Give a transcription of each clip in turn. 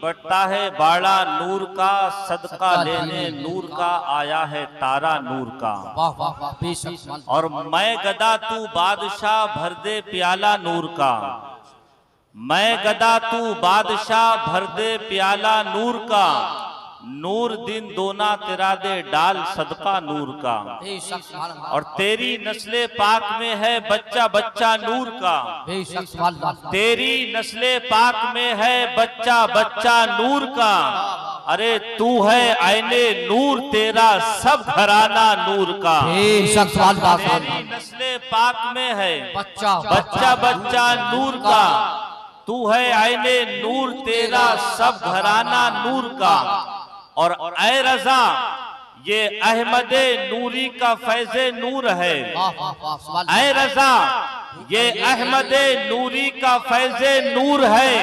बढ़ता है बाड़ा नूर का, सदका लेने नूर का आया है तारा नूर का। वाह वाह वाह, बेशक। और मैं गदा तू बादशाह भर दे प्याला नूर का, मैं गदा तू बादशाह भर दे प्याला नूर का, नूर दिन दोना तेरा दे डाल सदका नूर का। और तेरी नस्ले पाक में है बच्चा बच्चा नूर का, तेरी नस्ले पाक में है बच्चा बच्चा नूर का। अरे तू है आईने नूर तेरा सब घराना नूर का। तेरी नस्ले पाक में है बच्चा बच्चा बच्चा नूर का, तू है आईने नूर तेरा सब घराना नूर का। और ऐ रजा ये अहमदे नूरी का फैज़े नूर है, ऐ रजा ये अहमदे नूरी का फैज़े नूर है।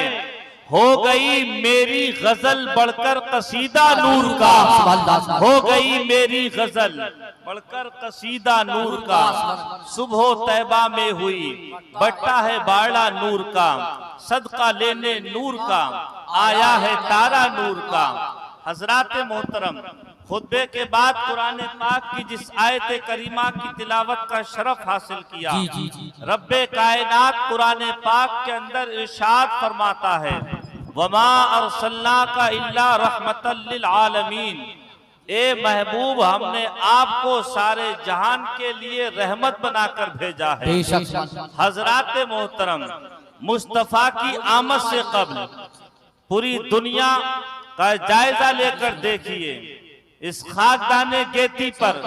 हो गई मेरी गजल बढ़कर कसीदा नूर का, हो गई मेरी गजल बढ़कर कसीदा नूर का। सुबह तैबा में हुई बट्टा है बाड़ा नूर का, सदका लेने नूर का आया है तारा नूर का। हजरात मोहतरम, खुतबे के बाद कुरान पाक की जिस आयत करीमा की तिलावत का शरफ हासिल किया, रब्बे कायनात कुरान पाक के अंदर इरशाद फरमाता है, वमा अरसलनाका इल्ला रहमतल लिल आलमीन। ए महबूब, हमने आपको सारे जहान के लिए रहमत बनाकर भेजा है। हजरात मोहतरम, मुस्तफा की आमद से कब्ल पूरी दुनिया का जायजा लेकर देखिए, इस खाकदाने गेती पर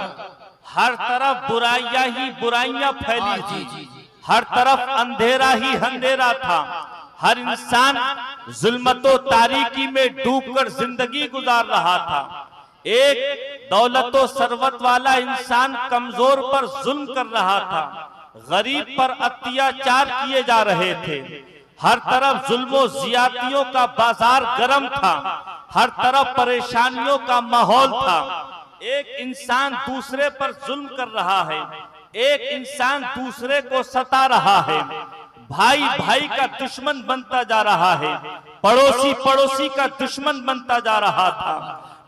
हर तरफ बुराइयां ही बुराइयां फैली थी, हर तरफ अंधेरा ही अंधेरा था। हर इंसान जुल्मतो तारीकी में डूबकर जिंदगी गुजार रहा था। एक दौलतो सरवत वाला इंसान कमजोर पर जुल्म कर रहा था, गरीब पर अत्याचार किए जा रहे थे। हर तरफ जुल्मो जियातियों का बाजार गर्म था, हर तरफ परेशानियों का माहौल था। एक इंसान दूसरे पर जुल्म कर रहा है, एक इंसान दूसरे को सता रहा है, भाई भाई का दुश्मन बनता जा रहा है, पड़ोसी पड़ोसी का दुश्मन बनता जा रहा था,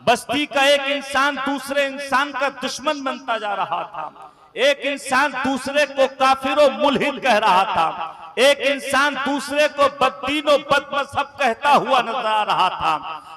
बस्ती का एक इंसान दूसरे इंसान का दुश्मन बनता जा रहा था, एक इंसान दूसरे को काफिर मुल्हिद कह रहा था, एक इंसान दूसरे को बददीनो बदमज़हब कहता हुआ नजर आ रहा था।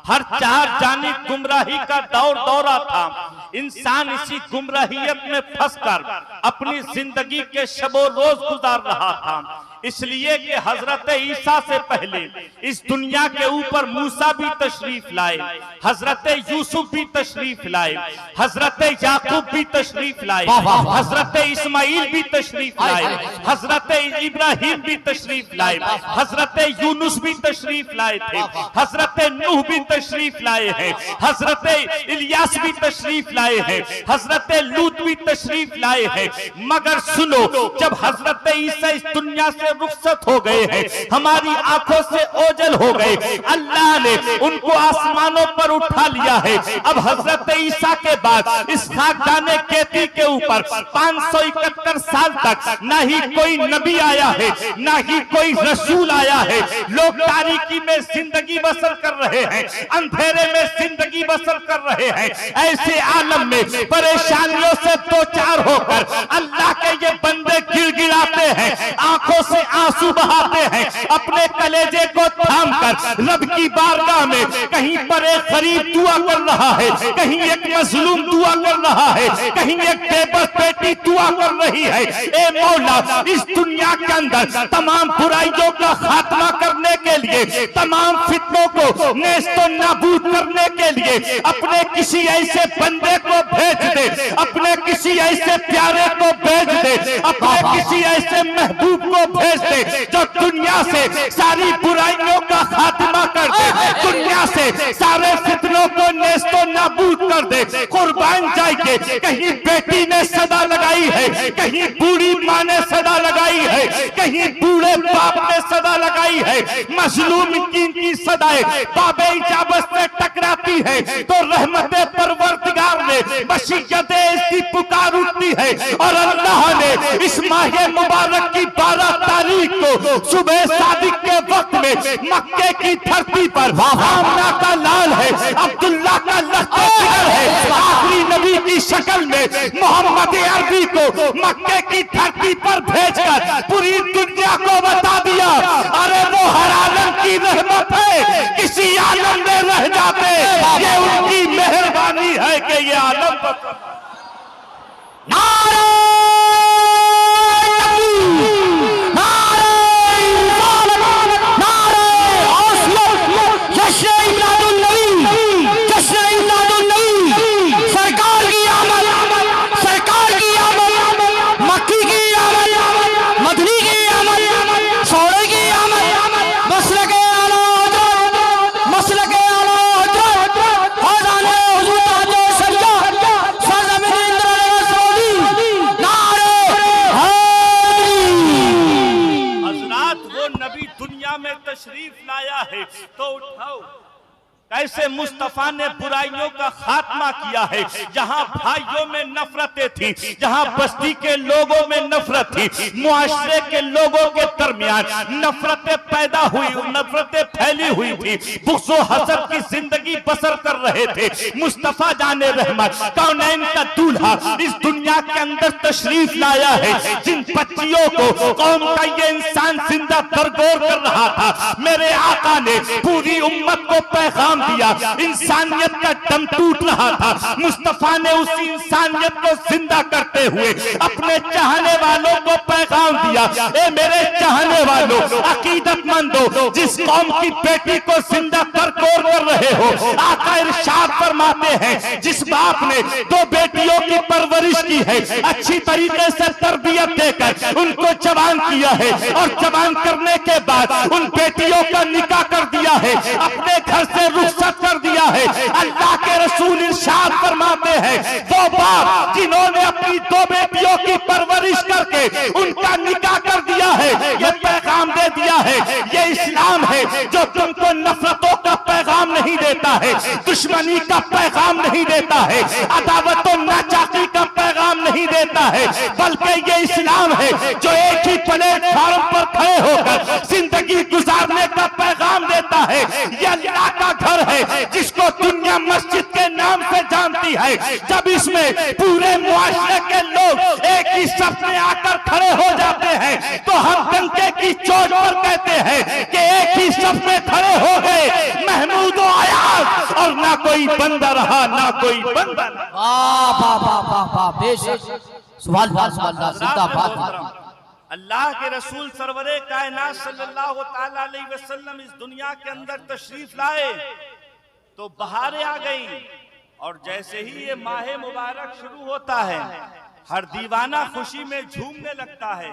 हर चार जानिब गुमराही का दौर दौरा था। इंसान इसी गुमराहियत में फंसकर अपनी जिंदगी के शबो रोज गुजार रहा था। इसलिए कि हजरत ईसा से पहले इस दुनिया के ऊपर मूसा भी तशरीफ लाए, हजरत यूसुफ भी तशरीफ लाए, हजरत याकूब भी तशरीफ लाए, हजरत इस्माइल भी तशरीफ लाए, हजरत इब्राहिम भी तशरीफ लाए, हजरत यूनुस भी तशरीफ लाए थे, हजरत नूह भी तशरीफ लाए हैं, हजरत इलियास भी तशरीफ लाए हैं, हजरत लूत भी तशरीफ लाए हैं। मगर सुनो, जब हजरत ईसा इस दुनिया से रुखसत हो गए हैं, हमारी आंखों से ओझल हो गए, अल्लाह ने उनको आसमानों पर उठा लिया है। अब हजरत ईसा के बाद इस खाकदाने केती के ऊपर 571 साल तक ना ही कोई नबी आया है, ना ही कोई रसूल आया है। लोग तारीकी में जिंदगी बसर कर रहे हैं, अंधेरे में जिंदगी बसर कर रहे हैं। ऐसे आलम में परेशानियों से दो चार होकर अल्लाह के ये बंदे गिड़गिड़ाते हैं, आंखों से आंसू बहाते हैं, अपने कलेजे को थाम कर रब की बारगाह में कहीं पर एक गरीब दुआ कर रहा है, कहीं एक मजलूम दुआ कर रहा है, कहीं एक बेबस बेटी दुआ कर रही है। ए मौला, इस दुनिया के अंदर तमाम बुराइयों का खात्मा करने के लिए, तमाम फितनों को नेस्तो नाबूद करने के लिए अपने किसी ऐसे बंदे को भेज दे, अपने किसी ऐसे प्यारे को भेज दे, अपने किसी ऐसे महबूब को भेज दे जो दुनिया से सारी बुराइयों का खात्मा कर दे, दुनिया से सारे फितनों को नेस्तो नाबूद कर दे। कुर्बान जाएंगे, कहीं बेटी ने सदा लगाई है, कहीं बूढ़ी माँ ने सदा लगाई है, कहीं बूढ़े बाप ने सदा लगाई है। मजलूम की सदाएं बाबे इजाबत से टकराती है तो रहमते परवरदिगार ने बशीयते इसकी पुकार उठती है। और अल्लाह ने इस माह मुबारक की 12 तारीख को सुबह सादिक के वक्त में मक्के की धरती पर आमना का लाल है, अब्दुल्ला का लश्कर है, आखिरी नबी की शक्ल में मोहम्मद अरबी को मक्के की धरती पर भेजकर पूरी दुनिया को बता दिया, अरे वो हर आलम की रहमत है, किसी आलम में रह जाते, ये उनकी मेहरबानी है कि ये आलम तशरीफ लाया है। तो उठाओ कैसे मुस्तफा ने बुराइयों का खात्मा किया है। जहां भाइयों में नफरतें थी, जहां बस्ती के लोगों में नफरत थी, मुआशरे के लोगों के दरमियान नफरतें पैदा हुई, नफरतें फैली हुई थी, बुग़्ज़ हसद की जिंदगी बसर कर रहे थे। मुस्तफा जाने रहमत कौनैन का दूल्हा इस दुनिया के अंदर तशरीफ लाया है। जिन बच्चियों को कौम का ये इंसान जिंदा दरगोर कर रहा था, मेरे आका ने पूरी उम्मत को पैगाम दिया। इंसानियत का दम टूट रहा था, मुस्तफा ने उसी इंसानियत को जिंदा करते हुए अपने चाहने वालों को पैगाम दिया। ए मेरे चाहने वालों, अकीदतमंदों, जिस कौम की बेटी को जिंदा दरगोर कर रहे हो, आका इरशाद फरमाते हैं, जिस बाप ने दो बेटियों की परवरिश की है, अच्छी तरीके से तरबियत देकर उनको जवान किया है और जवान करने के बाद उन बेटियों का निकाह कर दिया है, अपने घर से रुखसत कर दिया है। अल्लाह के रसूल इरशाद फरमाते हैं, वो बाप जिन्होंने अपनी दो बेटियों की परवरिश करके उनका निकाह कर दिया है, ये पैगाम दे दिया है, ये इस्लाम है जो तुमको नफरतों का पैगाम नहीं देता है, दुश्मनी का पैगाम नहीं देता है, अदावत और नाचाकी का पैगाम नहीं देता है, बल्कि ये इस्लाम है जो एक ही प्लेटफॉर्म पर खड़े होकर जिंदगी गुजारने का पैगाम देता है। ये अल्लाह का घर है जिसको दुनिया मस्जिद के नाम से जानती है। जब इसमें पूरे मुआशरे के लोग एक ही सफ में आकर खड़े हो जाते हैं, तो हम डंके की चोट पर कहते हैं कि एक ही सफ में खड़े हो गए महमूद और अयाज, और ना कोई बंदा रहा ना कोई बंदा। वाह वाह वाह वाह वाह, बेशक सुभान अल्लाह, जिंदाबाद। अल्लाह के रसूल सरवरे कायनात सल्लल्लाहु ताला अलैहि वसल्लम इस दुनिया के अंदर तशरीफ लाए तो बहारें आ गई, और जैसे ही ये माह मुबारक शुरू होता है, हर दीवाना खुशी में झूमने लगता है,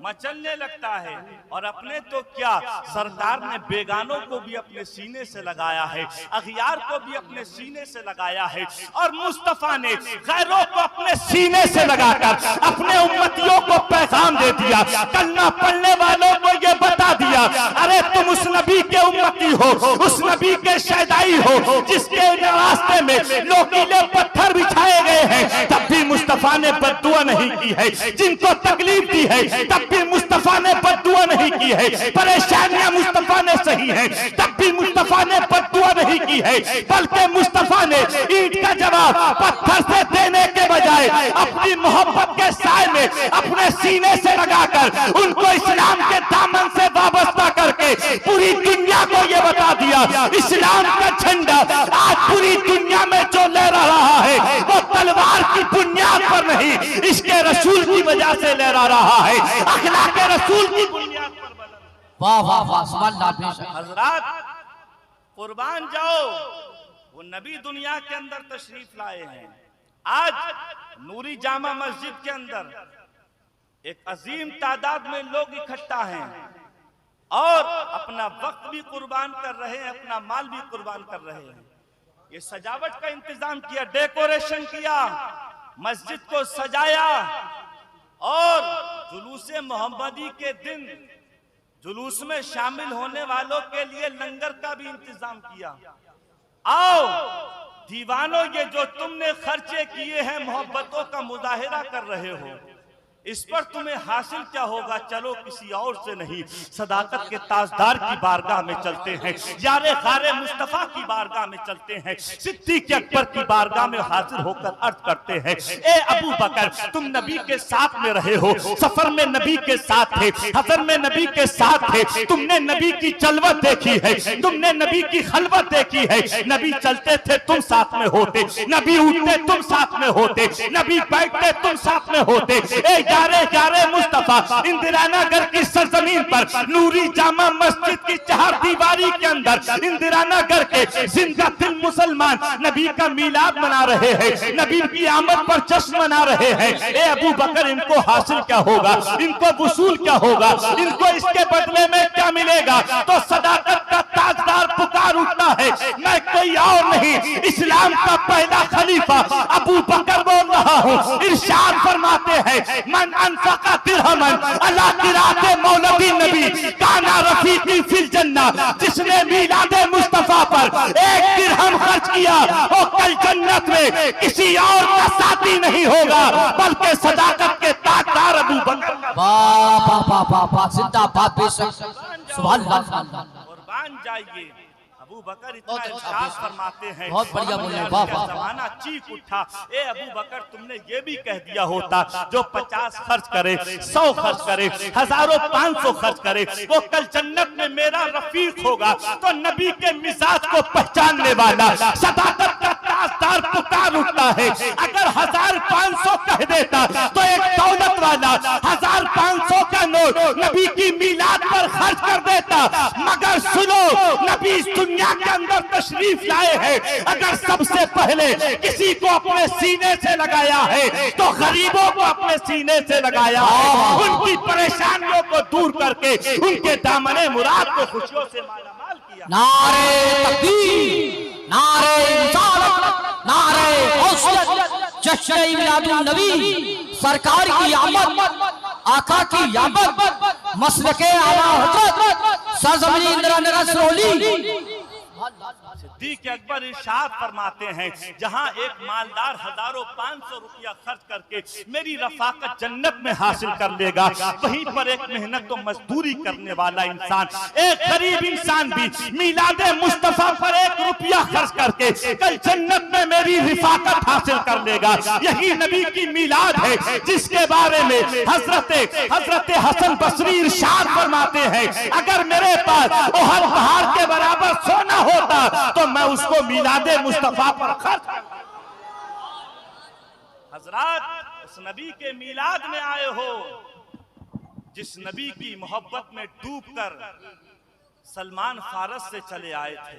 मचलने लगता है। और अपने तो क्या, सरकार ने बेगानों को भी अपने सीने से लगाया है, अखियार को भी अपने सीने से लगाया है, और मुस्तफा ने गैरों को अपने सीने से लगाकर अपने उम्मतियों को पैगाम दे दिया। कलमा पढ़ने वालों को ये बता दिया, अरे तुम उस नबी के उम्मती हो, उस नबी के शहदाई हो जिसके रास्ते में लोकीले पत्थर बिछाए गए हैं, तब भी मुस्तफा ने बद्दुआ नहीं की है। जिनको तकलीफ दी है तब भी मुस्तफा ने बद्दुआ नहीं की है। परेशानियां मुस्तफा ने सही है तब भी मुस्तफा ने बद्दुआ नहीं की है, बल्कि मुस्तफा ने ईंट का जवाब पत्थर से देने के बजाय अपनी मोहब्बत के साए में अपने सीने से लगाकर उनको इस्लाम के दामन से वाबस्ता करके पूरी दुनिया को ये बता दिया, इस्लाम का झंडा आज पूरी दुनिया में जो लहरा रहा है वो तलवार की बुनियाद पर नहीं, इसके रसूल की वजह से लहरा रहा है, अखलाक के रसूल की बुनियाद पर। वाह वाह वाह, सुभान अल्लाह, बेशक। हजरात कुर्बान जाओ, वो नबी दुनिया के अंदर तशरीफ लाए हैं। आज नूरी जामा मस्जिद के अंदर एक अजीम तादाद में लोग इकट्ठा हैं और अपना वक्त भी कुर्बान कर रहे हैं, अपना माल भी कुर्बान कर रहे हैं। ये सजावट का इंतजाम किया, डेकोरेशन किया, मस्जिद को सजाया, और जुलूसे मोहम्मदी के दिन जुलूस में शामिल होने वालों के लिए लंगर का भी इंतजाम किया। आओ दीवानों, ये जो तुमने खर्चे किए हैं मोहब्बतों का मुजाहिरा कर रहे हो, इस पर तुम्हें हासिल क्या होगा, चलो किसी और से नहीं, सदाकत के ताजदार की बारगाह में चलते हैं, यारे खारे मुस्तफा की बारगाह में चलते हैं, सिद्दीक अकबर की बारगाह में हाजिर होकर अर्ज करते हैं, ए अबू बकर तुम नबी के साथ में रहे हो, सफर में नबी के साथ थे, हजर में नबी के साथ थे, तुमने नबी की चलवत देखी है, तुमने नबी की खलवत देखी है, नबी चलते थे तुम साथ में होते, नबी उठते तुम साथ में होते, नबी बैठते तुम साथ में होते। यारे यारे मुस्तफा इंदिरा नगर की सरजमीन पर नूरी जामा मस्जिद की चार दीवारी के अंदर इंदिरा नगर के जिंदा दिल मुसलमान नबी का मीलाद मना रहे हैं, नबी की आमद पर जश्न मना रहे हैं। ए अबू बकर इनको हासिल क्या होगा, इनको वसूल क्या होगा, इनको इसके बदले में क्या मिलेगा? तो सदाकत का ताजदार पुकार उठता है, मैं कोई और नहीं, इस्लाम का पहला खलीफा अबू बकर बोल रहा हूँ। इरशाद फरमाते हैं, मन अनफका दिरहमन अला किराते मौलवी नबी काना रफीकी फिल जन्ना, जिसने मीलादे मुस्तफा पर एक दिरहम खर्च किया वो कल जन्नत में किसी और का साथी नहीं होगा बल्कि सदाकत के ताजदार अबू बकर। वाह वाह वाह वाह वाह, जिंदाबाद बेशक, सुभान अल्लाह। कुर्बान जाइए, अबू बकर इतना इरशाद फरमाते हैं, बहुत बढ़िया बोले, वाह वाह। जमाना चीख उठा, ए अबू बकर तुमने ये भी कह दिया होता जो 50 खर्च करे, 100 खर्च करे, हजारों 500 खर्च करे वो कल जन्नत में मेरा रफीक होगा। तो नबी के मिजाज को पहचानने वाला सदाकत का ताजदार पुकार उठता है, अगर 1500 कह देता तो एक दौलत वाला 1500 का नोट नबी की मीलाद पर खर्च कर देता। मगर सुनो, नबी इस दुनिया के अंदर तशरीफ लाए हैं, अगर सबसे पहले किसी को अपने सीने से लगाया है तो गरीबों को अपने सीने से लगाया है, उनकी परेशानियों को दूर करके उनके दामने मुराद को खुशियों से मालामाल किया। नारे तकबीर, नारे रिसालत, नारे गौसियत, जश्न मिलादुन नबी, सरकार की आमद, आका की आमद, मसलके आला हजरत, सरजमीन इंदिरा नगर सिरोली। सिद्दीक अकबर इरशाद फरमाते हैं, जहां एक मालदार हजारों 500 रुपया खर्च करके मेरी रफाकत जन्नत में हासिल कर लेगा, वहीं पर एक मेहनत तो मजदूरी करने वाला इंसान, एक गरीब इंसान भी मीलादे मुस्तफा पर 1 रुपया खर्च करके कल जन्नत में मेरी रफाकत हासिल कर लेगा। यही नबी की मीलाद है जिसके बारे में हजरत हसन बसरी इरशाद फरमाते हैं, अगर मेरे पास ओहद पहाड़ के बराबर सोना होता तो मैं उसको मिलादे मुस्तफा पर खर्च। हजरत उस नबी के मिलाद में आए हो जिस नबी की मोहब्बत में डूबकर सलमान फारस से चले आए थे,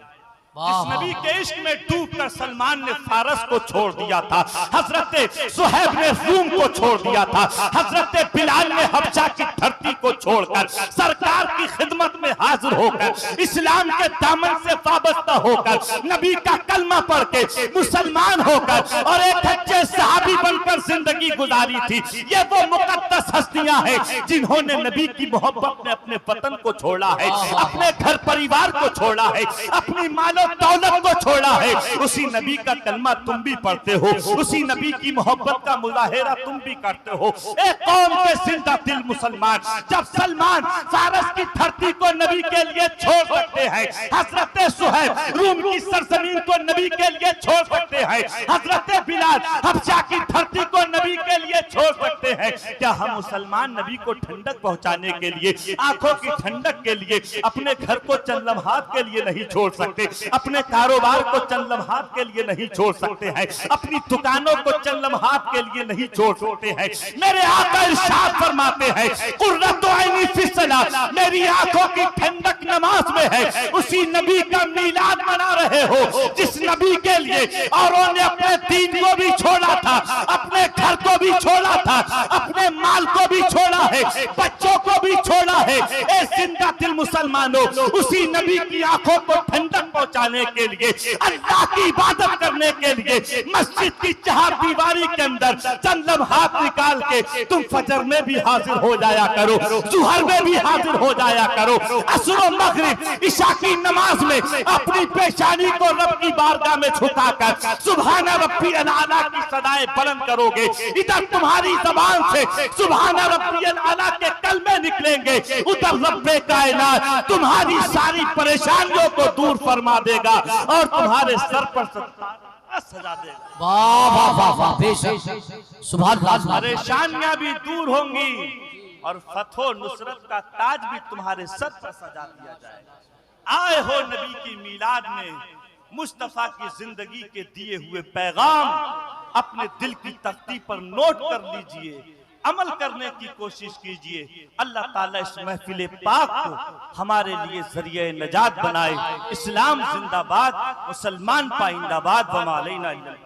इस नबी के इश्क में डूबकर सलमान ने फारस को छोड़ दिया था, हजरत सुहैब ने रूम को छोड़ दिया था, हजरत बिलाल ने हबशा की धरती को छोड़कर सरकार की खिदमत में हाजिर होकर इस्लाम के दामन से वाबस्ता होकर नबी का कलमा पढ़ के मुसलमान होकर और एक अच्छे सहाबी बनकर जिंदगी गुजारी थी। ये वो मुकद्दस हस्तियां हैं जिन्होंने नबी की मोहब्बत में अपने वतन को छोड़ा है, अपने घर परिवार को छोड़ा है, अपनी मालो दौलत को छोड़ा है। उसी नबी का कलमा तुम भी पढ़ते हो, उसी नबी की मोहब्बत का मुजाहिरा तुम भी करते हो। एक कौम के जिंदा दिल मुसलमान जब सलमान फारस की धरती को नबी के लिए छोड़ सकते हैं, हजरत सुहैब रूम की सरजमीन को नबी के लिए छोड़ सकते हैं, हजरत बिलाल हबशा की धरती को नबी के लिए छोड़ सकते हैं, क्या हम मुसलमान नबी को ठंडक पहुंचाने के लिए, आंखों की ठंडक के लिए अपने घर को चंद लम्हात के लिए नहीं छोड़ सकते, अपने कारोबार को चंद लम्हात के लिए नहीं छोड़ सकते हैं, अपनी दुकानों को चंद लम्हात के लिए नहीं छोड़ सकते हैं? मेरे आका इरशाद फरमाते हैं, कुर्रतु ऐनी फी सलात, मेरी आंखों की ठंडक नमाज में है। उसी नबी का मीलाद मना रहे हो जिस नबी के लिए औरों ने अपने दीन को भी छोड़ा था, अपने घर को भी छोड़ा था, अपने माल को भी छोड़ा है, बच्चों को भी छोड़ा है। ए जिंदा दिल मुसलमानों, उसी नबी की आंखों को ठंडक पहुंचाने के लिए, अल्लाह की इबादत करने के लिए मस्जिद की चार दीवारी के अंदर चंद लम्हात निकाल के तुम फजर में भी हाजिर हो जाया करो, जुहर में भी हाजिर हो जाया करो, असर मगरिब ईशा की नमाज में अपनी पेशानी को रब की बारगाह में झुकाकर सुभान रब्बियल आला की सदाएं बुलंद करोगे, इधर तुम्हारी जबान से सुभान रब्बियल आला के कलमे निकलेंगे, उधर रब्बे कायनात तुम्हारी सारी परेशानियों को दूर फरमा देगा और तुम्हारे सर पर सजा देगा। वाह वाह वाह वाह, बेशक सुभान अल्लाह। परेशानियां भी दूर होंगी और फतहो नुसरत का ताज भी तुम्हारे सर पर सजा दिया जाएगा। आए हो नबी की मीलाद में, मुस्तफा की जिंदगी के दिए हुए पैगाम अपने दिल की तख्ती पर नोट कर लीजिए, अमल करने की कोशिश कीजिए। अल्लाह ताला इस महफिल पाक को हमारे लिए जरिए नजात बनाए। इस्लाम जिंदाबाद, मुसलमान पाइंदाबाद। वमा अलैना इल्लल